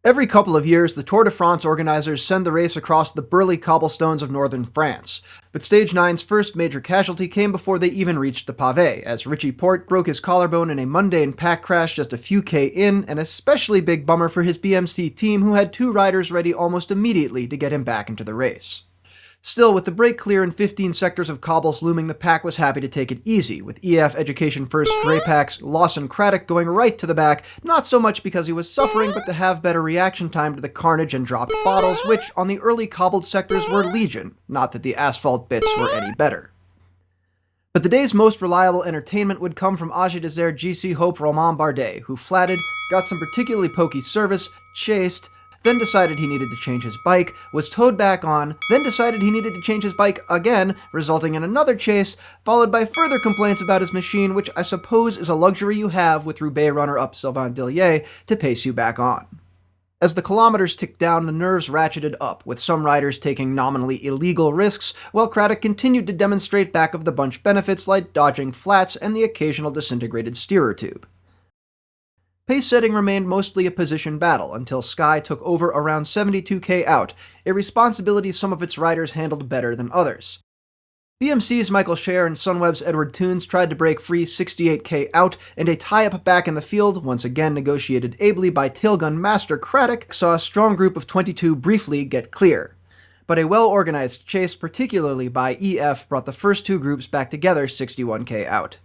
Every couple of years, the Tour de France organizers send the race across the burly cobblestones of northern France. But Stage 9's first major casualty came before they even reached the pavé, as Richie Porte broke his collarbone in a mundane pack crash just a few K in, an especially big bummer for his BMC team, who had two riders ready almost immediately to get him back into the race. Still, with the break clear and 15 sectors of cobbles looming, the pack was happy to take it easy, with EF Education First Greypack's Lawson Craddock going right to the back, not so much because he was suffering, but to have better reaction time to the carnage and dropped bottles, which, on the early cobbled sectors, were legion, not that the asphalt bits were any better. But the day's most reliable entertainment would come from Age Desert GC Hope Romain Bardet, who flatted, got some particularly pokey service, chased, then decided he needed to change his bike, was towed back on, then decided he needed to change his bike again, resulting in another chase, followed by further complaints about his machine, which I suppose is a luxury you have with Roubaix runner-up Sylvain Dillier to pace you back on. As the kilometers ticked down, the nerves ratcheted up, with some riders taking nominally illegal risks, while Craddock continued to demonstrate back-of-the-bunch benefits like dodging flats and the occasional disintegrated steerer tube. Pace setting remained mostly a position battle until Sky took over around 72k out, a responsibility some of its riders handled better than others. BMC's Michael Scher and Sunweb's Edward Toons tried to break free 68k out, and a tie-up back in the field, once again negotiated ably by tailgun master Craddock, saw a strong group of 22 briefly get clear. But a well-organized chase, particularly by EF, brought the first two groups back together 61k out.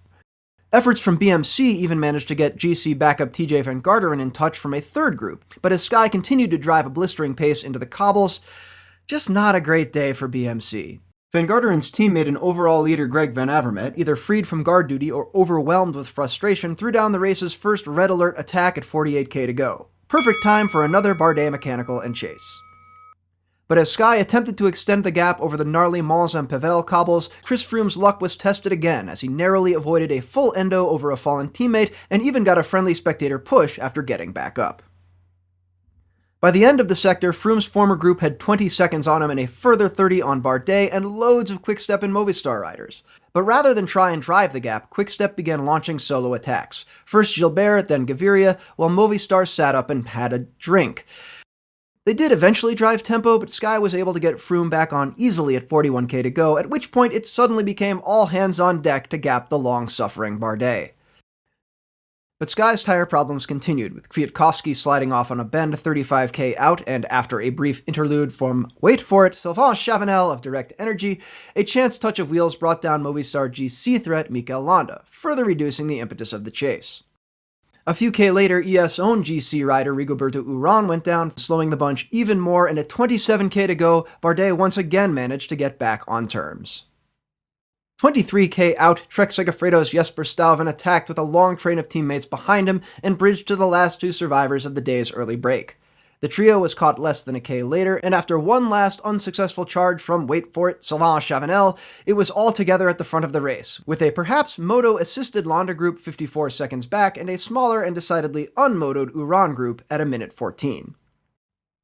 Efforts from BMC even managed to get GC backup TJ Van Garderen in touch from a third group, but as Sky continued to drive a blistering pace into the cobbles, just not a great day for BMC. Van Garderen's teammate and overall leader Greg Van Avermaet, either freed from guard duty or overwhelmed with frustration, threw down the race's first red alert attack at 48k to go. Perfect time for another Bardet mechanical and chase. But as Sky attempted to extend the gap over the gnarly Mons-en-Pével cobbles, Chris Froome's luck was tested again as he narrowly avoided a full endo over a fallen teammate and even got a friendly spectator push after getting back up. By the end of the sector, Froome's former group had 20 seconds on him and a further 30 on Bardet and loads of Quick-Step and Movistar riders. But rather than try and drive the gap, Quick-Step began launching solo attacks. First Gilbert, then Gaviria, while Movistar sat up and had a drink. They did eventually drive tempo, but Sky was able to get Froome back on easily at 41k to go, at which point it suddenly became all hands on deck to gap the long-suffering Bardet. But Sky's tire problems continued, with Kwiatkowski sliding off on a bend 35k out, and after a brief interlude from, wait for it, Sylvain Chavanel of Direct Energy, a chance touch of wheels brought down Movistar GC threat Mikel Landa, further reducing the impetus of the chase. A few K later, EF's own GC rider Rigoberto Urán went down, slowing the bunch even more, and at 27k to go, Bardet once again managed to get back on terms. 23k out, Trek Segafredo's Jesper Stuyven attacked with a long train of teammates behind him and bridged to the last two survivors of the day's early break. The trio was caught less than a K later, and after one last unsuccessful charge from, wait for it, Sylvain Chavanel, it was all together at the front of the race, with a perhaps moto-assisted Landa group 54 seconds back and a smaller and decidedly unmotoed Urán group at a minute 14.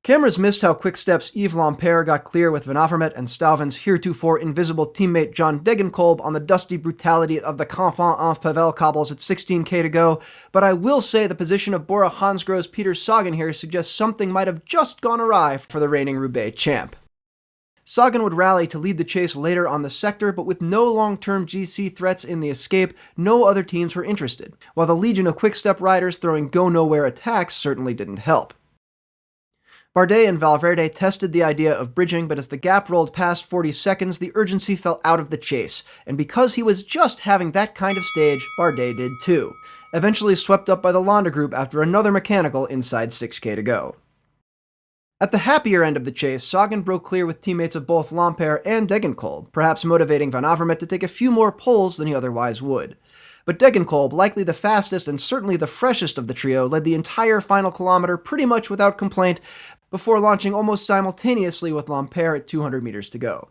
Cameras missed how Quick-Step's Yves Lampaert got clear with Van Avermaet and Stuyven's heretofore invisible teammate John Degenkolb on the dusty brutality of the Canfin-en-Pével cobbles at 16k to go, but I will say the position of Bora Hansgrohe's Peter Sagan here suggests something might have just gone awry for the reigning Roubaix champ. Sagan would rally to lead the chase later on the sector, but with no long-term GC threats in the escape, no other teams were interested, while the legion of Quick-Step riders throwing go-nowhere attacks certainly didn't help. Bardet and Valverde tested the idea of bridging, but as the gap rolled past 40 seconds, the urgency fell out of the chase, and because he was just having that kind of stage, Bardet did too, eventually swept up by the Landa group after another mechanical inside 6k to go. At the happier end of the chase, Sagan broke clear with teammates of both Lampaert and Degenkolb, perhaps motivating Van Avermaet to take a few more poles than he otherwise would. But Degenkolb, likely the fastest and certainly the freshest of the trio, led the entire final kilometer pretty much without complaint before launching almost simultaneously with Lampaert at 200 meters to go.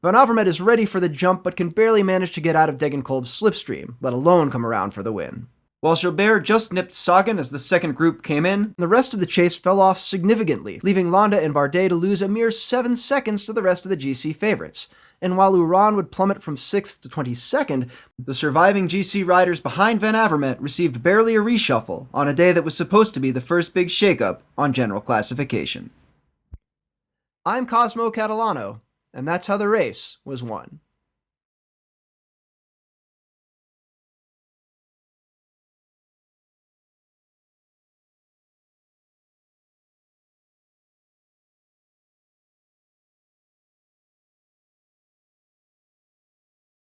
Van Avermaet is ready for the jump but can barely manage to get out of Degenkolb's slipstream, let alone come around for the win. While Gilbert just nipped Sagan as the second group came in, the rest of the chase fell off significantly, leaving Landa and Bardet to lose a mere 7 seconds to the rest of the GC favorites. And while Uran would plummet from 6th to 22nd, the surviving GC riders behind Van Avermaet received barely a reshuffle on a day that was supposed to be the first big shakeup on general classification. I'm Cosmo Catalano, and that's how the race was won.